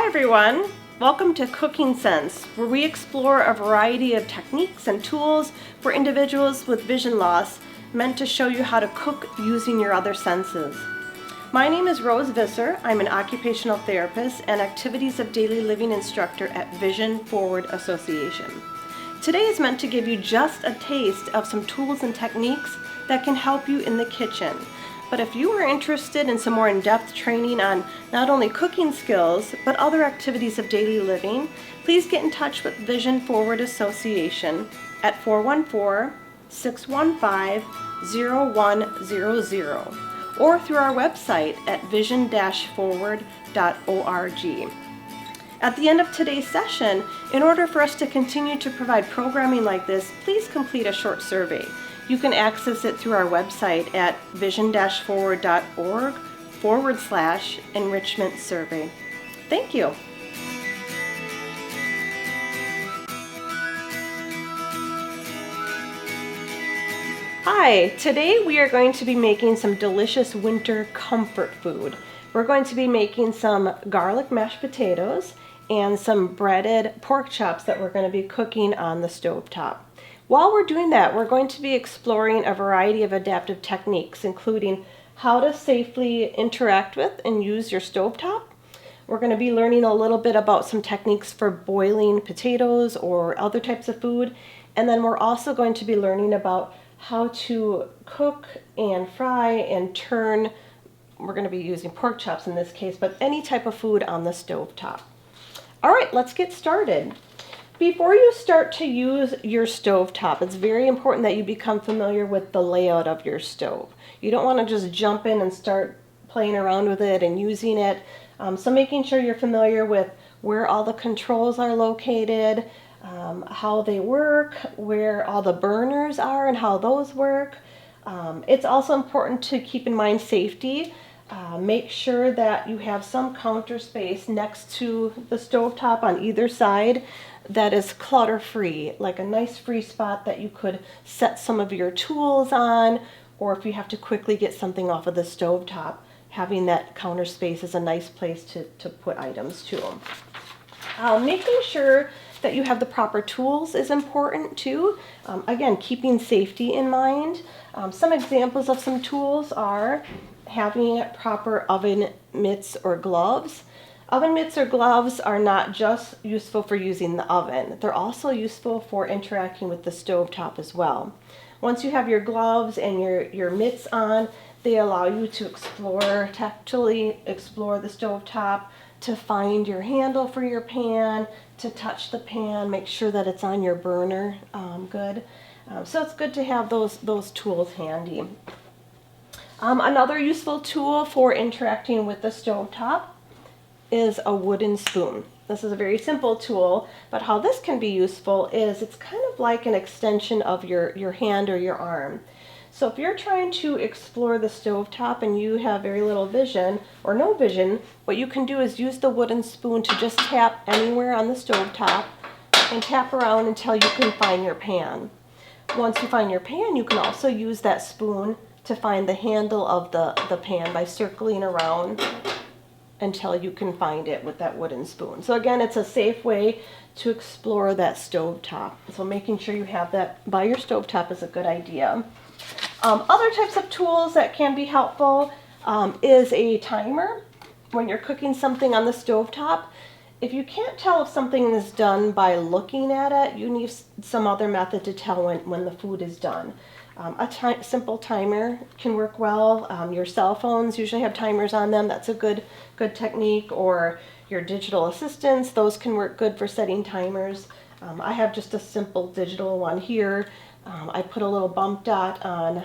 everyone, welcome to Cooking Sense, where we explore a variety of techniques and tools for individuals with vision loss, meant to show you how to cook using your other senses. My name is Rose Visser. I'm an occupational therapist and activities of daily living instructor at Vision Forward Association. Today is meant to give you just a taste of some tools and techniques that can help you in the kitchen. But if you are interested in some more in-depth training on not only cooking skills, but other activities of daily living, please get in touch with Vision Forward Association at 414-615-0100 or through our website at vision-forward.org. At the end of today's session, in order for us to continue to provide programming like this, please complete a short survey. You can access it through our website at vision-forward.org/enrichment survey. Thank you. Hi, today we are going to be making some delicious winter comfort food. We're going to be making some garlic mashed potatoes and some breaded pork chops that we're going to be cooking on the stovetop. While we're doing that, we're going to be exploring a variety of adaptive techniques, including how to safely interact with and use your stovetop. We're going to be learning a little bit about some techniques for boiling potatoes or other types of food. And then we're also going to be learning about how to cook and fry and turn, we're going to be using pork chops in this case, but any type of food on the stovetop. All right, let's get started. Before you start to use your stovetop, it's very important that you become familiar with the layout of your stove. You don't want to just jump in and start playing around with it and using it. So making sure you're familiar with where all the controls are located, how they work, where all the burners are and how those work. It's also important to keep in mind safety. Make sure that you have some counter space next to the stovetop on either side that is clutter-free, like a nice free spot that you could set some of your tools on, or if you have to quickly get something off of the stovetop, having that counter space is a nice place to put items to. Making sure that you have the proper tools is important too. Again, keeping safety in mind. Some examples of some tools are having proper oven mitts or gloves. Oven mitts or gloves are not just useful for using the oven. They're also useful for interacting with the stovetop as well. Once you have your gloves and your mitts on, they allow you to tactily explore the stovetop, to find your handle for your pan, to touch the pan, make sure that it's on your burner good. So it's good to have those tools handy. Another useful tool for interacting with the stovetop is a wooden spoon. This is a very simple tool, but how this can be useful is it's kind of like an extension of your hand or your arm. So if you're trying to explore the stovetop and you have very little vision or no vision, what you can do is use the wooden spoon to just tap anywhere on the stovetop and tap around until you can find your pan. Once you find your pan, you can also use that spoon to find the handle of the pan by circling around until you can find it with that wooden spoon. So again, it's a safe way to explore that stovetop. So making sure you have that by your stovetop is a good idea. Other types of tools that can be helpful is a timer. When you're cooking something on the stovetop, if you can't tell if something is done by looking at it, you need some other method to tell when the food is done. A simple timer can work well. Your cell phones usually have timers on them. That's a good technique. Or your digital assistants, those can work good for setting timers. I have just a simple digital one here. I put a little bump dot on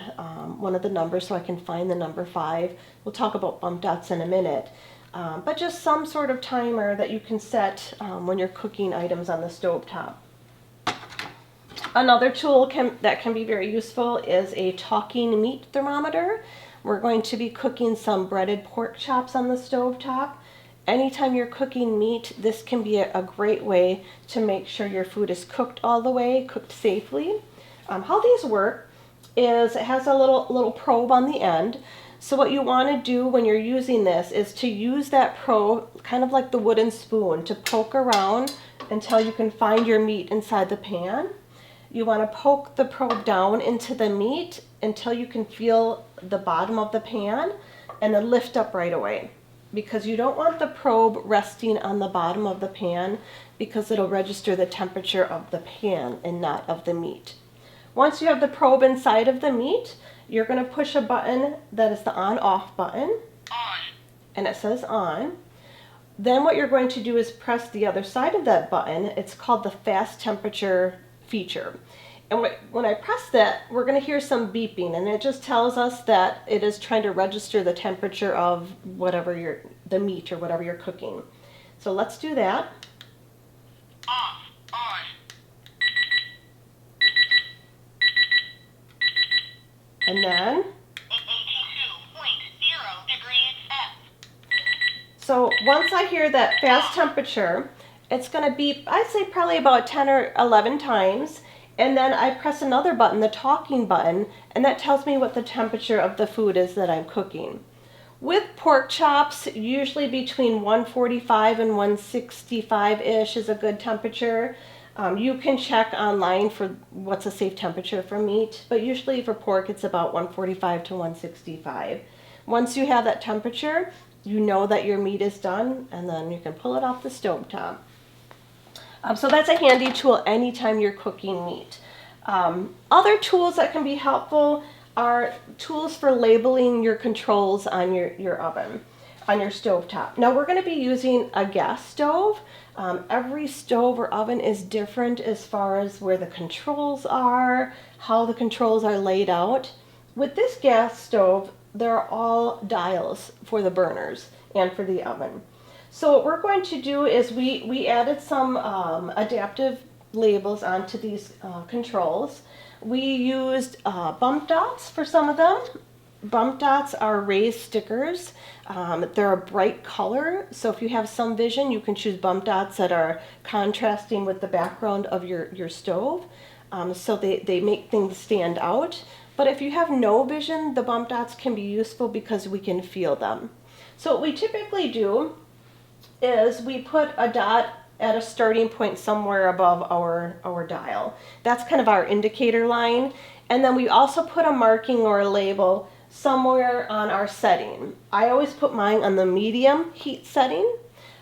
one of the numbers so I can find the number 5. We'll talk about bump dots in a minute. But just some sort of timer that you can set when you're cooking items on the stovetop. Another tool that can be very useful is a talking meat thermometer. We're going to be cooking some breaded pork chops on the stovetop. Anytime you're cooking meat, this can be a great way to make sure your food is cooked all the way, cooked safely. How these work is it has a little probe on the end. So what you want to do when you're using this is to use that probe, kind of like the wooden spoon, to poke around until you can find your meat inside the pan. You want to poke the probe down into the meat until you can feel the bottom of the pan, and then lift up right away. Because you don't want the probe resting on the bottom of the pan, because it'll register the temperature of the pan and not of the meat. Once you have the probe inside of the meat, you're going to push a button that is the on-off button, and it says on. Then what you're going to do is press the other side of that button. It's called the fast temperature feature. And when I press that, we're going to hear some beeping, and it just tells us that it is trying to register the temperature of whatever the meat or whatever you're cooking. So let's do that. And then, so once I hear that fast temperature, it's going to beep, I'd say probably about 10 or 11 times. And then I press another button, the talking button, and that tells me what the temperature of the food is that I'm cooking. With pork chops, usually between 145 and 165-ish is a good temperature. You can check online for what's a safe temperature for meat, but usually for pork it's about 145 to 165. Once you have that temperature, you know that your meat is done, and then you can pull it off the stovetop. So that's a handy tool anytime you're cooking meat. Other tools that can be helpful are tools for labeling your controls on your oven, on your stovetop. Now we're going to be using a gas stove. Every stove or oven is different as far as where the controls are, how the controls are laid out. With this gas stove, there are all dials for the burners and for the oven. So what we're going to do is we added some adaptive labels onto these controls. We used bump dots for some of them. Bump dots are raised stickers. They're a bright color, so if you have some vision, you can choose bump dots that are contrasting with the background of your stove, so they make things stand out. But if you have no vision, the bump dots can be useful because we can feel them. So what we typically do is we put a dot at a starting point somewhere above our dial. That's kind of our indicator line. And then we also put a marking or a label somewhere on our setting. I always put mine on the medium heat setting.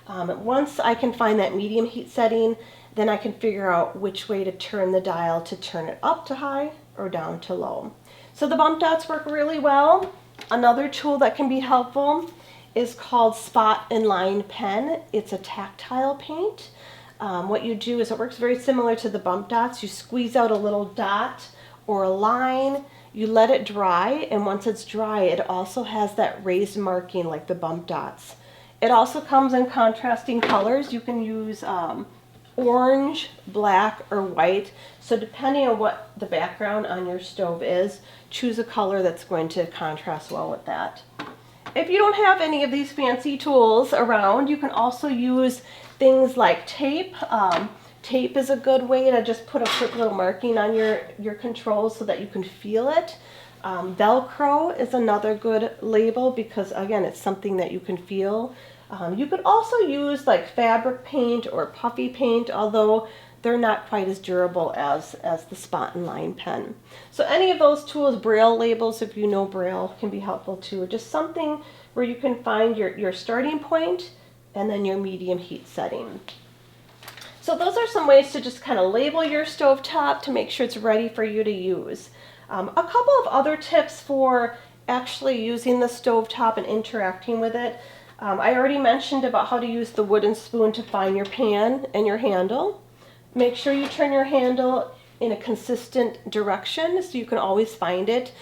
Once I can find that medium heat setting, then I can figure out which way to turn the dial to turn it up to high or down to low. So the bump dots work really well. Another tool that can be helpful is called Spot and Line Pen. It's a tactile paint. What you do is it works very similar to the bump dots. You squeeze out a little dot or a line, you let it dry, and once it's dry, it also has that raised marking like the bump dots. It also comes in contrasting colors. You can use orange, black, or white. So depending on what the background on your stove is, choose a color that's going to contrast well with that. If you don't have any of these fancy tools around, you can also use things like tape. Tape is a good way to just put a quick little marking on your controls so that you can feel it. Velcro is another good label because, again, it's something that you can feel. You could also use like fabric paint or puffy paint, although they're not quite as durable as the Spot and Line pen. So any of those tools, Braille labels, if you know Braille, can be helpful too. Just something where you can find your starting point and then your medium heat setting. So those are some ways to just kind of label your stovetop to make sure it's ready for you to use. A couple of other tips for actually using the stovetop and interacting with it. I already mentioned about how to use the wooden spoon to find your pan and your handle. Make sure you turn your handle in a consistent direction so you can always find it.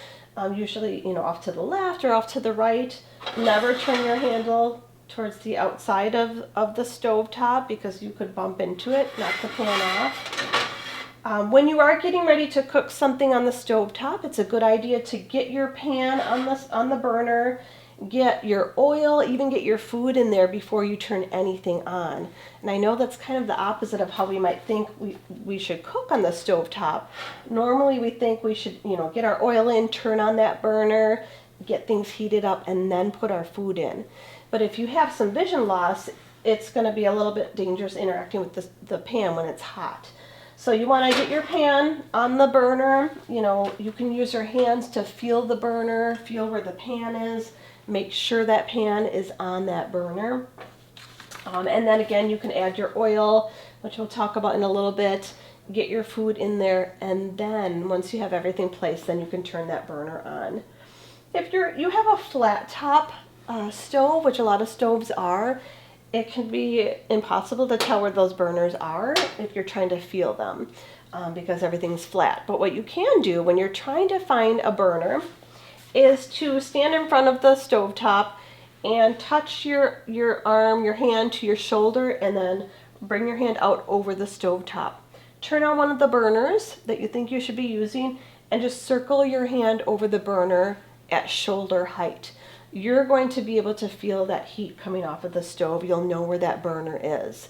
Usually, off to the left or off to the right. Never turn your handle towards the outside of the stovetop because you could bump into it, knock the pan off. When you are getting ready to cook something on the stovetop, it's a good idea to get your pan on the burner, get your oil, even get your food in there before you turn anything on. And I know that's kind of the opposite of how we might think we should cook on the stovetop. Normally we think we should, get our oil in, turn on that burner, get things heated up and then put our food in. But if you have some vision loss, it's going to be a little bit dangerous interacting with the pan when it's hot. So you want to get your pan on the burner. You know, you can use your hands to feel the burner, feel where the pan is. Make sure that pan is on that burner. And then again, you can add your oil, which we'll talk about in a little bit. Get your food in there, and then once you have everything placed, then you can turn that burner on. If you have a flat top stove, which a lot of stoves are, it can be impossible to tell where those burners are if you're trying to feel them because everything's flat. But what you can do when you're trying to find a burner is to stand in front of the stovetop and touch your arm, your hand to your shoulder, and then bring your hand out over the stovetop. Turn on one of the burners that you think you should be using and just circle your hand over the burner at shoulder height. You're going to be able to feel that heat coming off of the stove. You'll know where that burner is.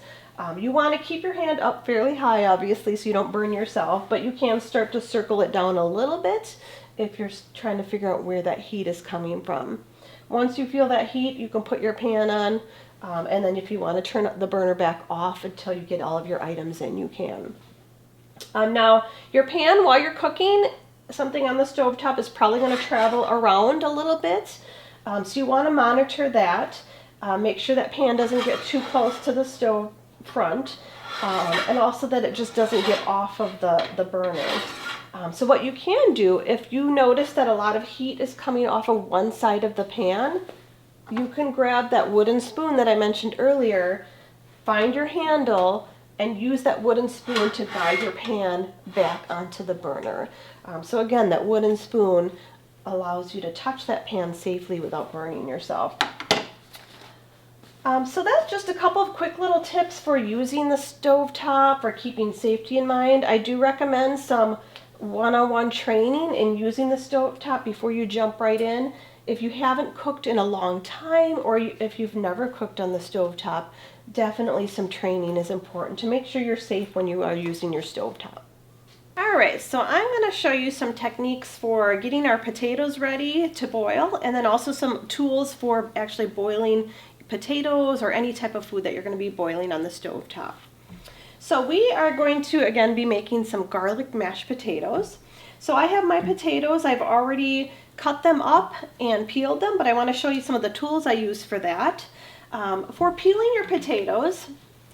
You want to keep your hand up fairly high, obviously, so you don't burn yourself, but you can start to circle it down a little bit if you're trying to figure out where that heat is coming from. Once you feel that heat, you can put your pan on, and then if you want to turn the burner back off until you get all of your items in, you can. Now, your pan, while you're cooking, something on the stovetop is probably going to travel around a little bit. So you want to monitor that. Make sure that pan doesn't get too close to the stove front, and also that it just doesn't get off of the burner. So what you can do, if you notice that a lot of heat is coming off of one side of the pan, you can grab that wooden spoon that I mentioned earlier, find your handle, and use that wooden spoon to guide your pan back onto the burner. So again, that wooden spoon allows you to touch that pan safely without burning yourself. So that's just a couple of quick little tips for using the stovetop or keeping safety in mind. I do recommend some one-on-one training in using the stovetop before you jump right in. If you haven't cooked in a long time, or if you've never cooked on the stovetop, definitely some training is important to make sure you're safe when you are using your stovetop. Alright, so I'm going to show you some techniques for getting our potatoes ready to boil, and then also some tools for actually boiling potatoes or any type of food that you're going to be boiling on the stovetop. So we are going to again be making some garlic mashed potatoes. So I have my potatoes, I've already cut them up and peeled them, but I want to show you some of the tools I use for that. For peeling your potatoes,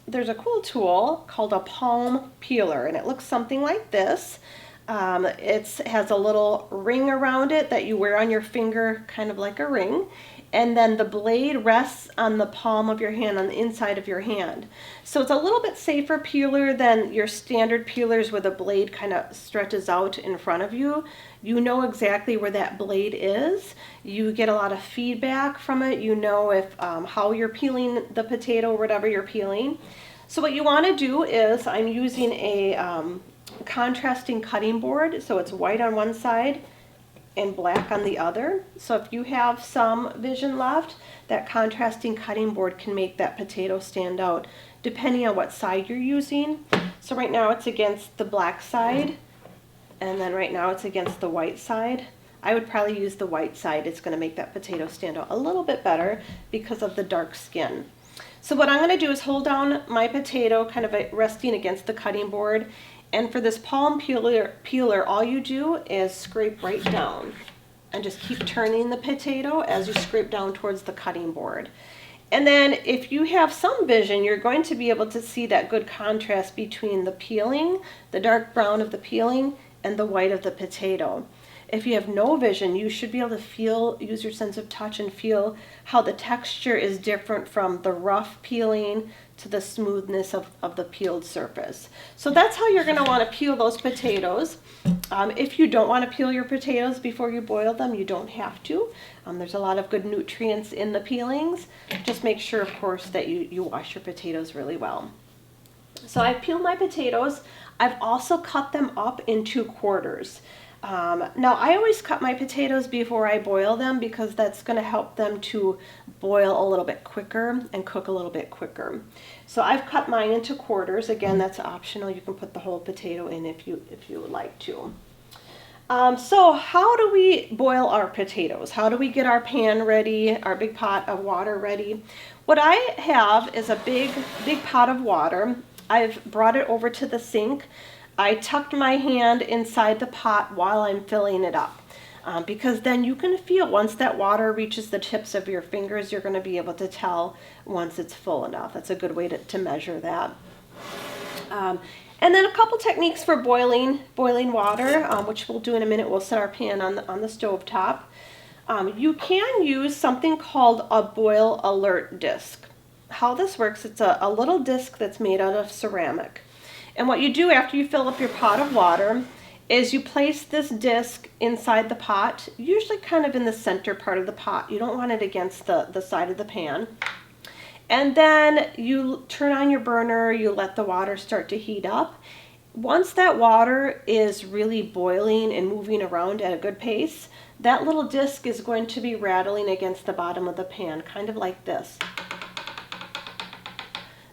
there's a cool tool called a palm peeler, and it looks something like this. It has a little ring around it that you wear on your finger, kind of like a ring, and then the blade rests on the palm of your hand, on the inside of your hand. So it's a little bit safer peeler than your standard peelers where the blade kind of stretches out in front of you. You know exactly where that blade is. You get a lot of feedback from it. You know if how you're peeling the potato or whatever you're peeling. So what you want to do is, I'm using a contrasting cutting board, so it's white on one side and black on the other. So if you have some vision left, that contrasting cutting board can make that potato stand out depending on what side you're using. So right now it's against the black side, and then right now it's against the white side. I would probably use the white side. It's going to make that potato stand out a little bit better because of the dark skin. So what I'm going to do is hold down my potato kind of resting against the cutting board, and for this palm peeler, all you do is scrape right down and just keep turning the potato as you scrape down towards the cutting board. And then if you have some vision, you're going to be able to see that good contrast between the peeling, the dark brown of the peeling, and the white of the potato. If you have no vision, you should be able to use your sense of touch and feel how the texture is different from the rough peeling to the smoothness of the peeled surface. So that's how you're going to want to peel those potatoes. If you don't want to peel your potatoes before you boil them, you don't have to. There's a lot of good nutrients in the peelings. Just make sure, of course, that you wash your potatoes really well. So I've peeled my potatoes. I've also cut them up into quarters. Now I always cut my potatoes before I boil them because that's going to help them to boil a little bit quicker and cook a little bit quicker. So I've cut mine into quarters. Again, that's optional. You can put the whole potato in if you would like to. So how do we boil our potatoes? How do we get our pan ready, our big pot of water ready? What I have is a big pot of water. I've brought it over to the sink. I tucked my hand inside the pot while I'm filling it up. Because then you can feel once that water reaches the tips of your fingers, you're going to be able to tell once it's full enough. That's a good way to measure that. And then a couple techniques for boiling water, which we'll do in a minute. We'll set our pan on the stove top. You can use something called a boil alert disc. How this works, it's a little disc that's made out of ceramic. And what you do after you fill up your pot of water is you place this disc inside the pot, usually kind of in the center part of the pot. You don't want it against the side of the pan. And then you turn on your burner, you let the water start to heat up. Once that water is really boiling and moving around at a good pace, that little disc is going to be rattling against the bottom of the pan, kind of like this.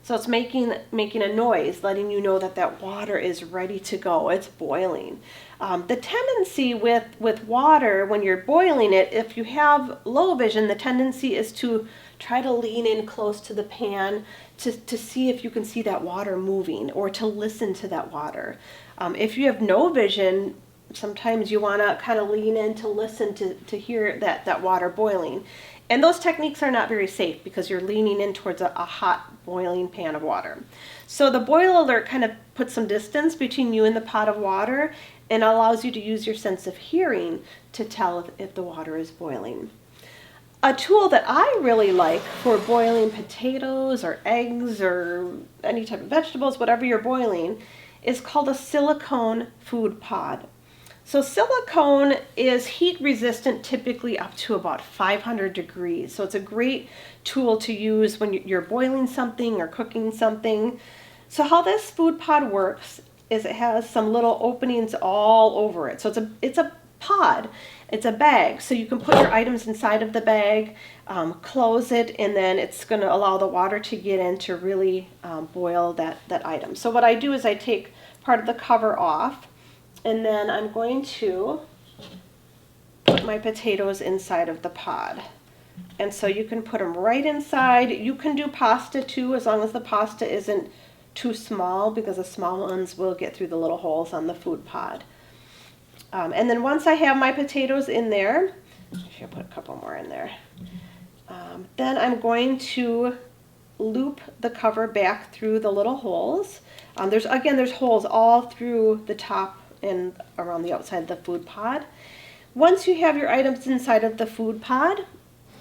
So it's making a noise, letting you know that that water is ready to go. It's boiling. The tendency with water, when you're boiling it, if you have low vision, the tendency is to try to lean in close to the pan to see if you can see that water moving or to listen to that water. If you have no vision, sometimes you want to kind of lean in to listen to hear that water boiling. And those techniques are not very safe because you're leaning in towards a hot boiling pan of water. So the boil alert kind of puts some distance between you and the pot of water and allows you to use your sense of hearing to tell if the water is boiling. A tool that I really like for boiling potatoes or eggs or any type of vegetables, whatever you're boiling, is called a silicone food pod. So silicone is heat resistant typically up to about 500 degrees. So it's a great tool to use when you're boiling something or cooking something. So how this food pod works is it has some little openings all over it. So it's a pod. It's a bag. So you can put your items inside of the bag, close it, and then it's going to allow the water to get in to really boil that item. So what I do is I take part of the cover off. And then I'm going to put my potatoes inside of the pod. And so you can put them right inside. You can do pasta too, as long as the pasta isn't too small, because the small ones will get through the little holes on the food pod. And then once I have my potatoes in there, I'll put a couple more in there. Then I'm going to loop the cover back through the little holes. There's holes all through the top and around the outside of the food pod. Once you have your items inside of the food pod,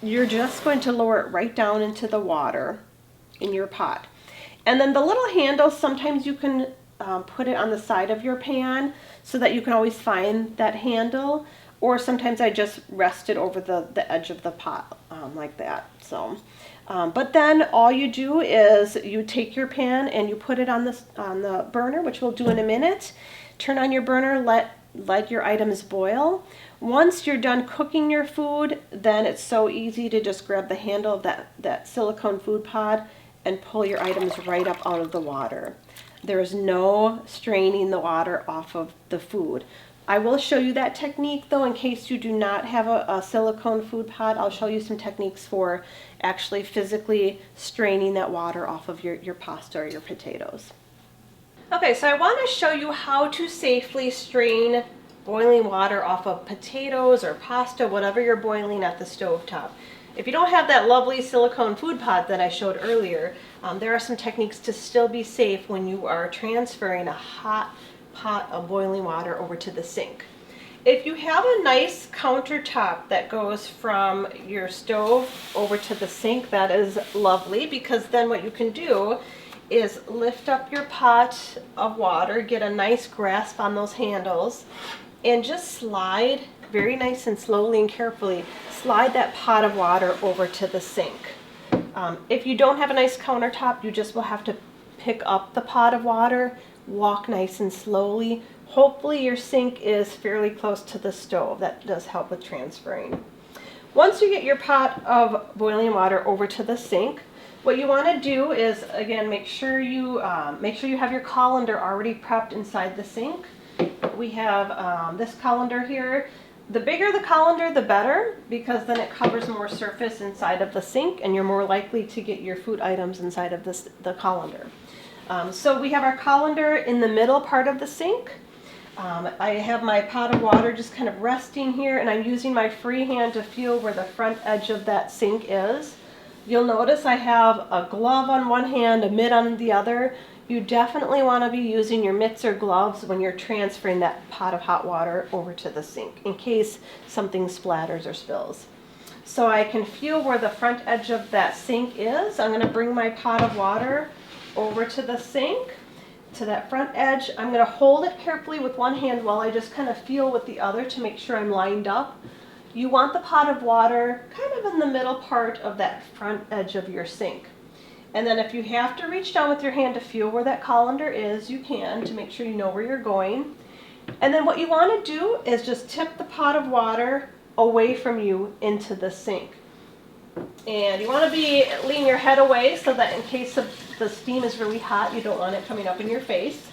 you're just going to lower it right down into the water in your pot. And then the little handle, sometimes you can put it on the side of your pan so that you can always find that handle, or sometimes I just rest it over the edge of the pot like that. So, but then all you do is you take your pan and you put it on the burner, which we'll do in a minute. Turn on your burner, let your items boil. Once you're done cooking your food, then it's so easy to just grab the handle of that silicone food pod and pull your items right up out of the water. There is no straining the water off of the food. I will show you that technique though in case you do not have a silicone food pod. I'll show you some techniques for actually physically straining that water off of your pasta or your potatoes. Okay, so I want to show you how to safely strain boiling water off of potatoes or pasta, whatever you're boiling at the stove top. If you don't have that lovely silicone food pod that I showed earlier, there are some techniques to still be safe when you are transferring a hot pot of boiling water over to the sink. If you have a nice countertop that goes from your stove over to the sink, that is lovely, because then what you can do is lift up your pot of water, get a nice grasp on those handles, and just slide very nice and slowly and carefully, slide that pot of water over to the sink. If you don't have a nice countertop, you just will have to pick up the pot of water, walk nice and slowly. Hopefully your sink is fairly close to the stove. That does help with transferring. Once you get your pot of boiling water over to the sink, what you want to do is, again, make sure you have your colander already prepped inside the sink. We have this colander here. The bigger the colander, the better, because then it covers more surface inside of the sink and you're more likely to get your food items inside of the colander. So we have our colander in the middle part of the sink. I have my pot of water just kind of resting here, and I'm using my free hand to feel where the front edge of that sink is. You'll notice I have a glove on one hand, a mitt on the other. You definitely want to be using your mitts or gloves when you're transferring that pot of hot water over to the sink in case something splatters or spills. So I can feel where the front edge of that sink is. I'm going to bring my pot of water over to the sink, to that front edge. I'm going to hold it carefully with one hand while I just kind of feel with the other to make sure I'm lined up. You want the pot of water kind of in the middle part of that front edge of your sink. And then if you have to reach down with your hand to feel where that colander is, you can, to make sure you know where you're going. And then what you want to do is just tip the pot of water away from you into the sink. And you want to lean your head away so that in case the steam is really hot, you don't want it coming up in your face.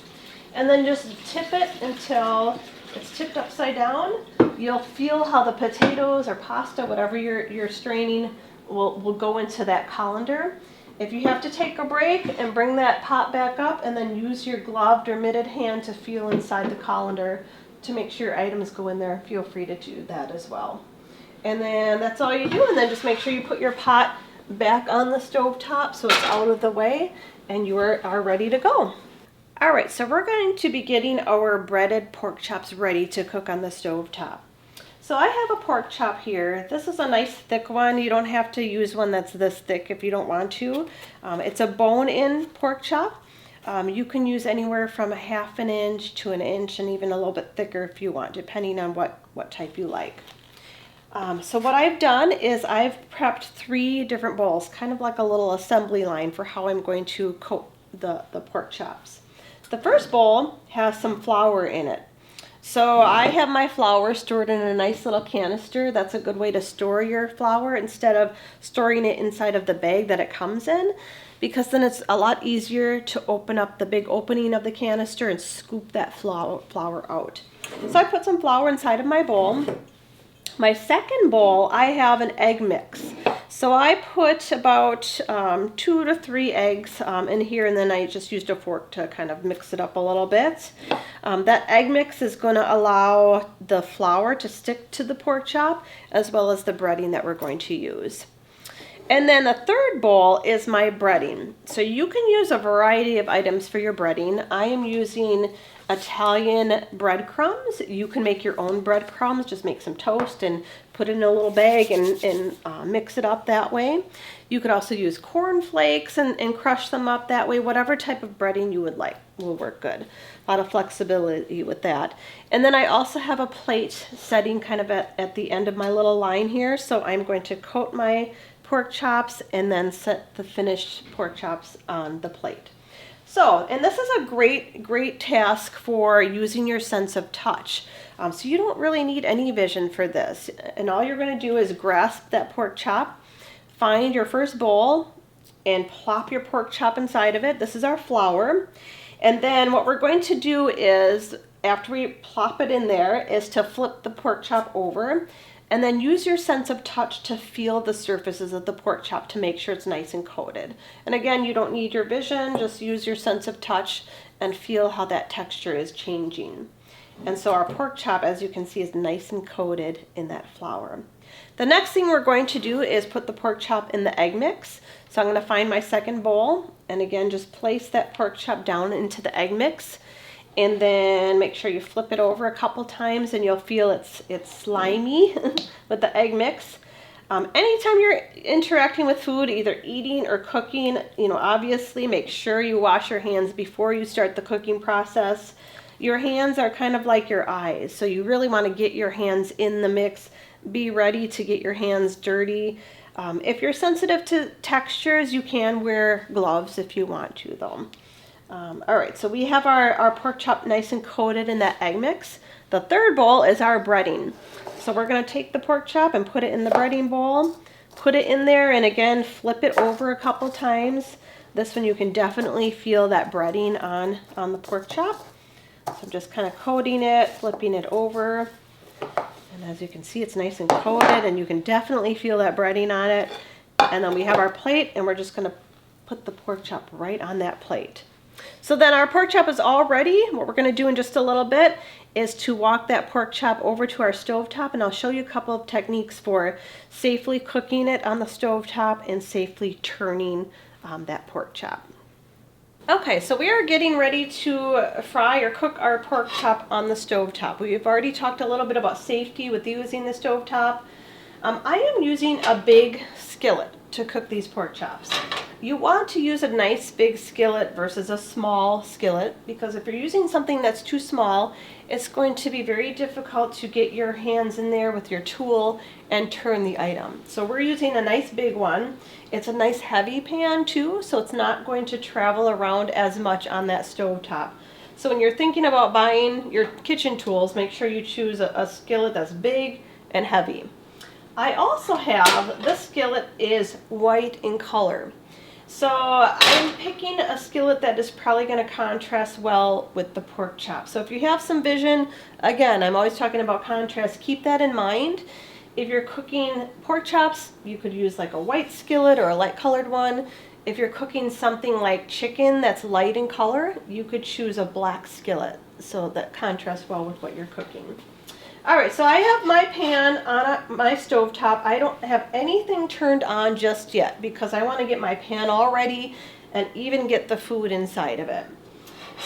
And then just tip it until it's tipped upside down. You'll feel how the potatoes or pasta, whatever you're straining, will go into that colander. If you have to take a break and bring that pot back up and then use your gloved or mitted hand to feel inside the colander to make sure your items go in there, feel free to do that as well. And then that's all you do, and then just make sure you put your pot back on the stove top so it's out of the way and you are ready to go. All right, so we're going to be getting our breaded pork chops ready to cook on the stove top. So I have a pork chop here. This is a nice thick one. You don't have to use one that's this thick if you don't want to. It's a bone-in pork chop. You can use anywhere from 1/2 inch to 1 inch and even a little bit thicker if you want, depending on what type you like. So what I've done is I've prepped 3 different bowls, kind of like a little assembly line for how I'm going to coat the pork chops. The first bowl has some flour in it. So I have my flour stored in a nice little canister. That's a good way to store your flour instead of storing it inside of the bag that it comes in, because then it's a lot easier to open up the big opening of the canister and scoop that flour out. So I put some flour inside of my bowl. My second bowl, I have an egg mix. So I put about 2 to 3 eggs in here, and then I just used a fork to kind of mix it up a little bit. That egg mix is going to allow the flour to stick to the pork chop as well as the breading that we're going to use. And then the third bowl is my breading. So you can use a variety of items for your breading. I am using Italian breadcrumbs. You can make your own breadcrumbs. Just make some toast and put it in a little bag and mix it up that way. You could also use corn flakes and crush them up that way. Whatever type of breading you would like will work good. A lot of flexibility with that. And then I also have a plate setting kind of at the end of my little line here. So I'm going to coat my pork chops and then set the finished pork chops on the plate. So, and this is a great task for using your sense of touch. So you don't really need any vision for this. And all you're going to do is grasp that pork chop, find your first bowl, and plop your pork chop inside of it. This is our flour. And then what we're going to do is, after we plop it in there, is to flip the pork chop over. And then use your sense of touch to feel the surfaces of the pork chop to make sure it's nice and coated. And again, you don't need your vision, just use your sense of touch and feel how that texture is changing. And so our pork chop, as you can see, is nice and coated in that flour. The next thing we're going to do is put the pork chop in the egg mix. So I'm going to find my second bowl, and again, just place that pork chop down into the egg mix. And then make sure you flip it over a couple times and you'll feel it's slimy with the egg mix. Anytime you're interacting with food, either eating or cooking, obviously make sure you wash your hands before you start the cooking process. Your hands are kind of like your eyes, so you really want to get your hands in the mix. Be ready to get your hands dirty. If you're sensitive to textures, you can wear gloves if you want to, though. All right, so we have our pork chop nice and coated in that egg mix. The third bowl is our breading. So we're going to take the pork chop and put it in the breading bowl, put it in there, and again, flip it over a couple times. This one you can definitely feel that breading on the pork chop. So I'm just kind of coating it, flipping it over. And as you can see, it's nice and coated, and you can definitely feel that breading on it. And then we have our plate, and we're just going to put the pork chop right on that plate. So then our pork chop is all ready. What we're going to do in just a little bit is to walk that pork chop over to our stovetop, and I'll show you a couple of techniques for safely cooking it on the stovetop and safely turning that pork chop. Okay, so we are getting ready to fry or cook our pork chop on the stovetop. We've already talked a little bit about safety with using the stovetop. I am using a big skillet to cook these pork chops. You want to use a nice big skillet versus a small skillet, because if you're using something that's too small, it's going to be very difficult to get your hands in there with your tool and turn the item. So we're using a nice big one. It's a nice heavy pan too, so it's not going to travel around as much on that stovetop. So when you're thinking about buying your kitchen tools, make sure you choose a skillet that's big and heavy. I also have, this skillet is white in color. So I'm picking a skillet that is probably going to contrast well with the pork chop. So if you have some vision, again, I'm always talking about contrast, keep that in mind. If you're cooking pork chops, you could use like a white skillet or a light colored one. If you're cooking something like chicken that's light in color, you could choose a black skillet so that contrasts well with what you're cooking. Alright, so I have my pan on my stovetop. I don't have anything turned on just yet because I want to get my pan all ready and even get the food inside of it.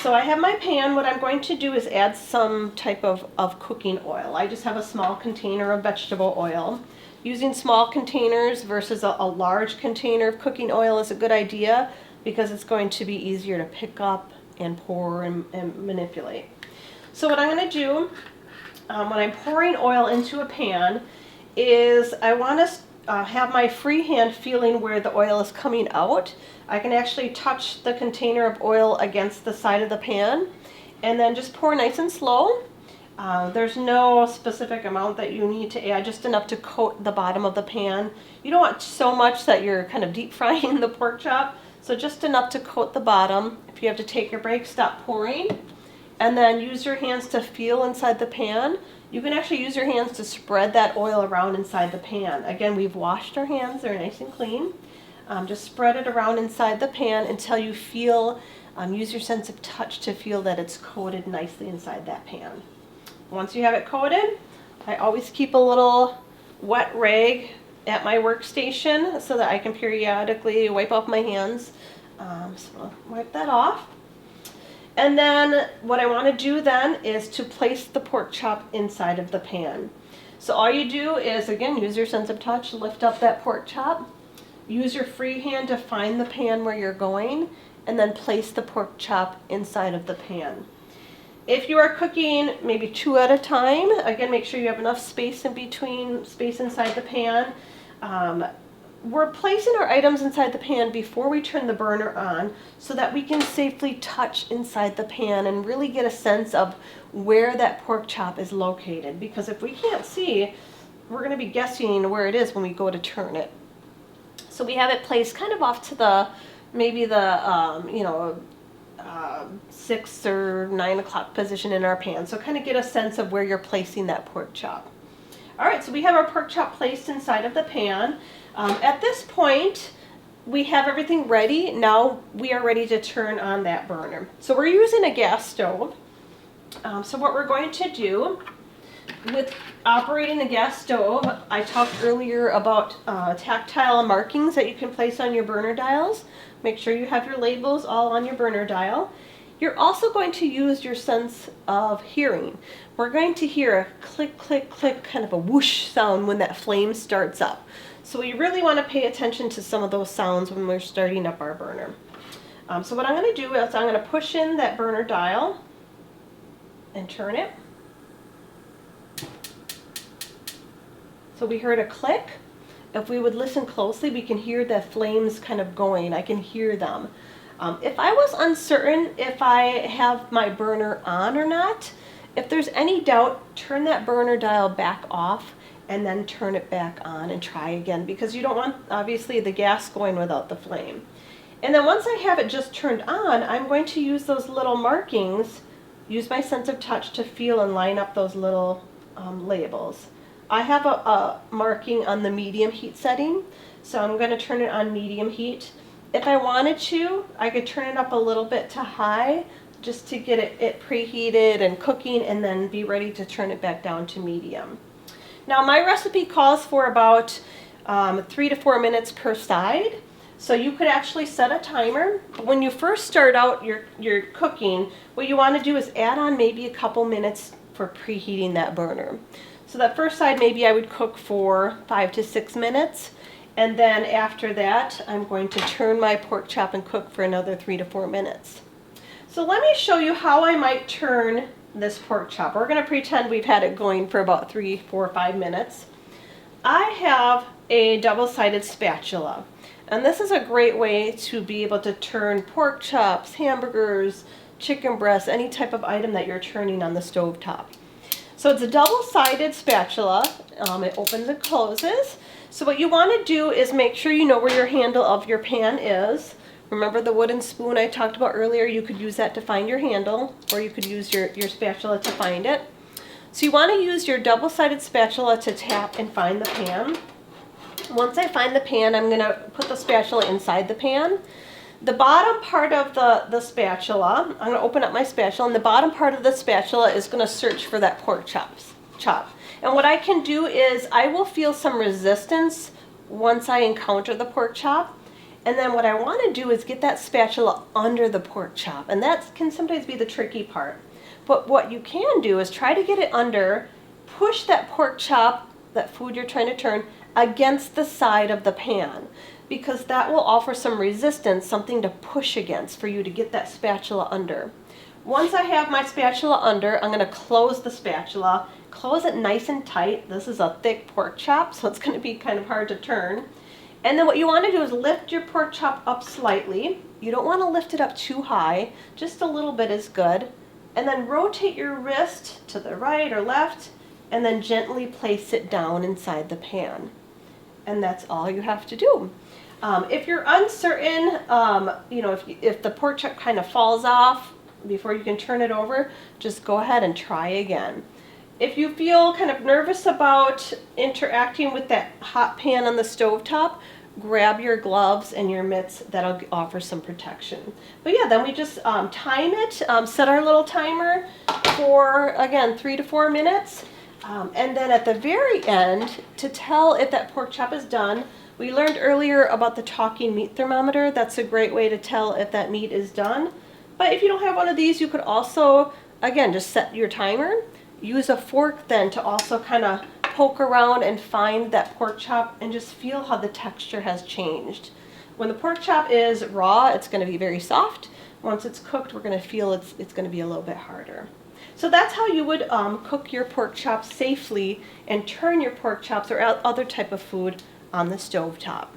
So I have my pan. What I'm going to do is add some type of cooking oil. I just have a small container of vegetable oil. Using small containers versus a large container of cooking oil is a good idea because it's going to be easier to pick up and pour and manipulate. So what I'm going to do when I'm pouring oil into a pan is I want to have my free hand feeling where the oil is coming out. I can actually touch the container of oil against the side of the pan and then just pour nice and slow. There's no specific amount that you need to add, just enough to coat the bottom of the pan. You don't want so much that you're kind of deep frying the pork chop, so just enough to coat the bottom. If you have to take a break, stop pouring. And then use your hands to feel inside the pan. You can actually use your hands to spread that oil around inside the pan. Again, we've washed our hands, they're nice and clean. Just spread it around inside the pan until you feel, use your sense of touch to feel that it's coated nicely inside that pan. Once you have it coated, I always keep a little wet rag at my workstation so that I can periodically wipe off my hands. So I'll wipe that off. And then what I want to do then is to place the pork chop inside of the pan. So all you do is, again, use your sense of touch, lift up that pork chop, use your free hand to find the pan where you're going, and then place the pork chop inside of the pan. If you are cooking maybe 2 at a time, again, make sure you have enough space in between, space inside the pan. We're placing our items inside the pan before we turn the burner on so that we can safely touch inside the pan and really get a sense of where that pork chop is located. Because if we can't see, we're going to be guessing where it is when we go to turn it. So we have it placed kind of off to the, maybe the, 6 or 9 o'clock position in our pan. So kind of get a sense of where you're placing that pork chop. All right, so we have our pork chop placed inside of the pan. At this point, we have everything ready. Now we are ready to turn on that burner. So we're using a gas stove. So what we're going to do with operating a gas stove, I talked earlier about tactile markings that you can place on your burner dials. Make sure you have your labels all on your burner dial. You're also going to use your sense of hearing. We're going to hear a click, click, click, kind of a whoosh sound when that flame starts up. So we really want to pay attention to some of those sounds when we're starting up our burner. So what I'm going to do is I'm going to push in that burner dial and turn it. So we heard a click. If we would listen closely, we can hear the flames kind of going. I can hear them. If I was uncertain if I have my burner on or not, if there's any doubt, turn that burner dial back off and then turn it back on and try again, because you don't want, obviously, the gas going without the flame. And then once I have it just turned on, I'm going to use those little markings use my sense of touch to feel and line up those little labels. I have a marking on the medium heat setting, so I'm going to turn it on medium heat. If I wanted to, I could turn it up a little bit to high just to get it preheated and cooking, and then be ready to turn it back down to medium. Now my recipe calls for about 3 to 4 minutes per side, so you could actually set a timer. But when you first start out your cooking, what you want to do is add on maybe a couple minutes for preheating that burner. So that first side, maybe I would cook for 5 to 6 minutes, and then after that I'm going to turn my pork chop and cook for another 3 to 4 minutes. So let me show you how I might turn this pork chop. We're going to pretend we've had it going for about 3, 4, 5 minutes. I have a double-sided spatula, and this is a great way to be able to turn pork chops, hamburgers, chicken breasts, any type of item that you're turning on the stove top. So it's a double-sided spatula. It opens and closes. So what you want to do is make sure you know where your handle of your pan is. Remember the wooden spoon I talked about earlier? You could use that to find your handle, or you could use your spatula to find it. So you want to use your double-sided spatula to tap and find the pan. Once I find the pan, I'm going to put the spatula inside the pan. The bottom part of the spatula, I'm going to open up my spatula, and the bottom part of the spatula is going to search for that pork chop. And what I can do is I will feel some resistance once I encounter the pork chop. And then what I want to do is get that spatula under the pork chop. And that can sometimes be the tricky part. But what you can do is try to get it under, push that pork chop, that food you're trying to turn, against the side of the pan, because that will offer some resistance, something to push against for you to get that spatula under. Once I have my spatula under, I'm going to close the spatula, close it nice and tight. This is a thick pork chop, so it's going to be kind of hard to turn. And then what you want to do is lift your pork chop up slightly. You don't want to lift it up too high, just a little bit is good. And then rotate your wrist to the right or left, and then gently place it down inside the pan. And that's all you have to do. If you're uncertain, if the pork chop kind of falls off before you can turn it over, just go ahead and try again. If you feel kind of nervous about interacting with that hot pan on the stovetop, grab your gloves and your mitts. That'll offer some protection. But yeah, then we just time it, set our little timer for, again, 3 to 4 minutes. And then at the very end, to tell if that pork chop is done, we learned earlier about the talking meat thermometer. That's a great way to tell if that meat is done. But if you don't have one of these, you could also, again, just set your timer. Use a fork then to also kind of poke around and find that pork chop and just feel how the texture has changed. When the pork chop is raw, it's going to be very soft. Once it's cooked, we're going to feel it's going to be a little bit harder. So that's how you would cook your pork chops safely and turn your pork chops or other type of food on the stove top.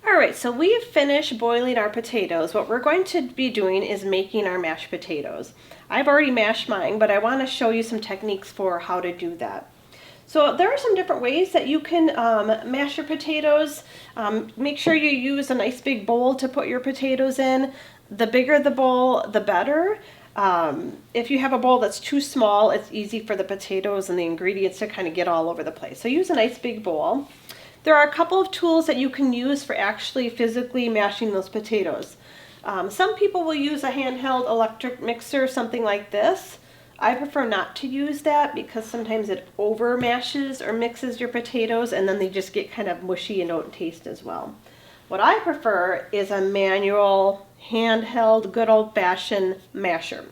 Alright, so we've finished boiling our potatoes. What we're going to be doing is making our mashed potatoes. I've already mashed mine, but I want to show you some techniques for how to do that. So there are some different ways that you can mash your potatoes. Make sure you use a nice big bowl to put your potatoes in. The bigger the bowl, the better. If you have a bowl that's too small, it's easy for the potatoes and the ingredients to kind of get all over the place. So use a nice big bowl. There are a couple of tools that you can use for actually physically mashing those potatoes. Some people will use a handheld electric mixer, something like this. I prefer not to use that because sometimes it over mashes or mixes your potatoes and then they just get kind of mushy and don't taste as well. What I prefer is a manual, handheld, good old-fashioned masher.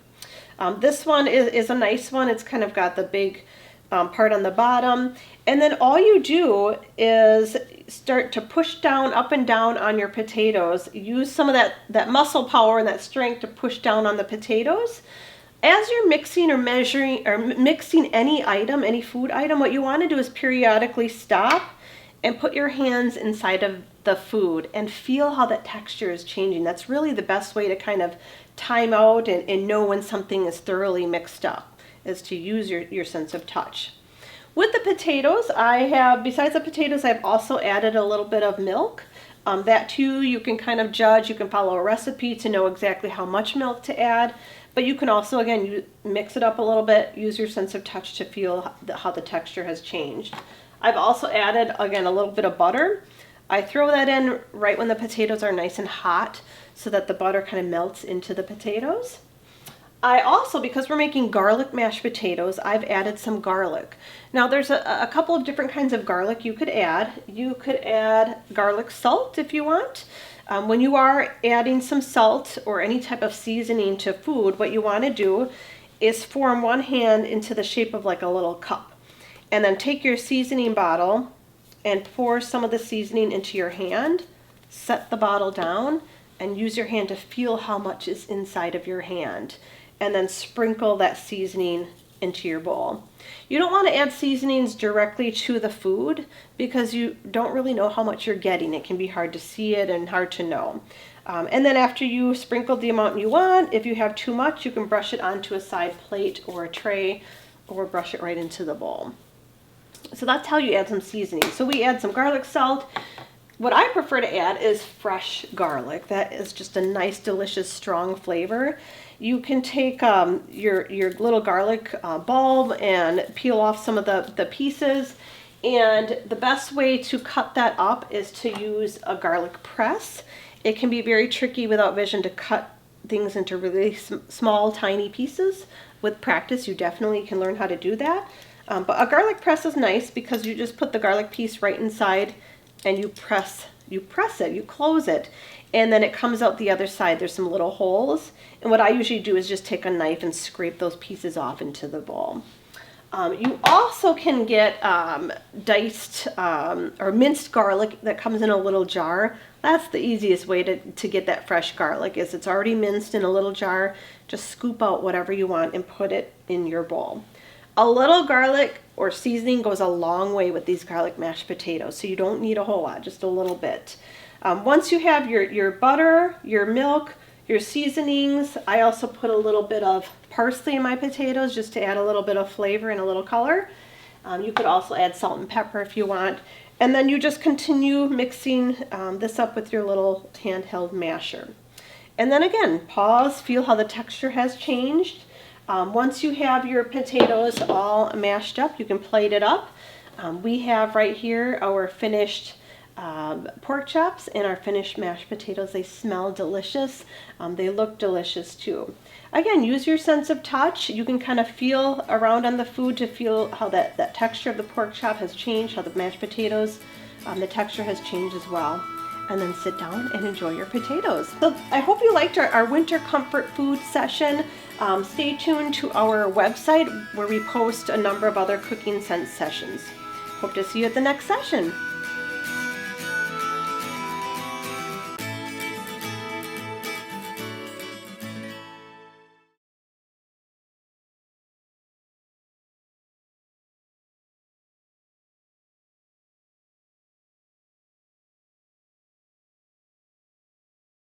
This one is a nice one. It's kind of got the big part on the bottom, and then all you do is start to push down, up and down on your potatoes. Use some of that muscle power and that strength to push down on the potatoes. As you're mixing or measuring or mixing any item, any food item, what you want to do is periodically stop and put your hands inside of the food and feel how that texture is changing. That's really the best way to kind of time out and know when something is thoroughly mixed up, is to use your sense of touch. With the potatoes, besides the potatoes, I've also added a little bit of milk. That too, you can kind of judge. You can follow a recipe to know exactly how much milk to add. But you can also, again, mix it up a little bit, use your sense of touch to feel how the texture has changed. I've also added, again, a little bit of butter. I throw that in right when the potatoes are nice and hot so that the butter kind of melts into the potatoes. I also, because we're making garlic mashed potatoes, I've added some garlic. Now there's a couple of different kinds of garlic you could add. You could add garlic salt if you want. When you are adding some salt or any type of seasoning to food, what you want to do is form one hand into the shape of like a little cup. And then take your seasoning bottle and pour some of the seasoning into your hand. Set the bottle down and use your hand to feel how much is inside of your hand. And then sprinkle that seasoning into your bowl. You don't want to add seasonings directly to the food because you don't really know how much you're getting. It can be hard to see it and hard to know. And then after you sprinkle the amount you want, if you have too much, you can brush it onto a side plate or a tray or brush it right into the bowl. So that's how you add some seasoning. So we add some garlic salt. What I prefer to add is fresh garlic. That is just a nice, delicious, strong flavor. You can take your little garlic bulb and peel off some of the pieces. And the best way to cut that up is to use a garlic press. It can be very tricky without vision to cut things into really small, tiny pieces. With practice, you definitely can learn how to do that. But a garlic press is nice because you just put the garlic piece right inside and you press it, you close it, and then it comes out the other side. There's some little holes, and what I usually do is just take a knife and scrape those pieces off into the bowl. You also can get diced or minced garlic that comes in a little jar. That's the easiest way to get that fresh garlic, is it's already minced in a little jar. Just scoop out whatever you want and put it in your bowl. A little garlic or seasoning goes a long way with these garlic mashed potatoes, so you don't need a whole lot, just a little bit. Once you have your butter, your milk, your seasonings, I also put a little bit of parsley in my potatoes just to add a little bit of flavor and a little color. You could also add salt and pepper if you want. And then you just continue mixing this up with your little handheld masher. And then again, pause, feel how the texture has changed. Once you have your potatoes all mashed up, you can plate it up. We have right here our finished pork chops and our finished mashed potatoes. They smell delicious. They look delicious too. Again, use your sense of touch. You can kind of feel around on the food to feel how that texture of the pork chop has changed, how the mashed potatoes, the texture has changed as well. And then sit down and enjoy your potatoes. So I hope you liked our winter comfort food session. Stay tuned to our website where we post a number of other cooking sense sessions. Hope to see you at the next session.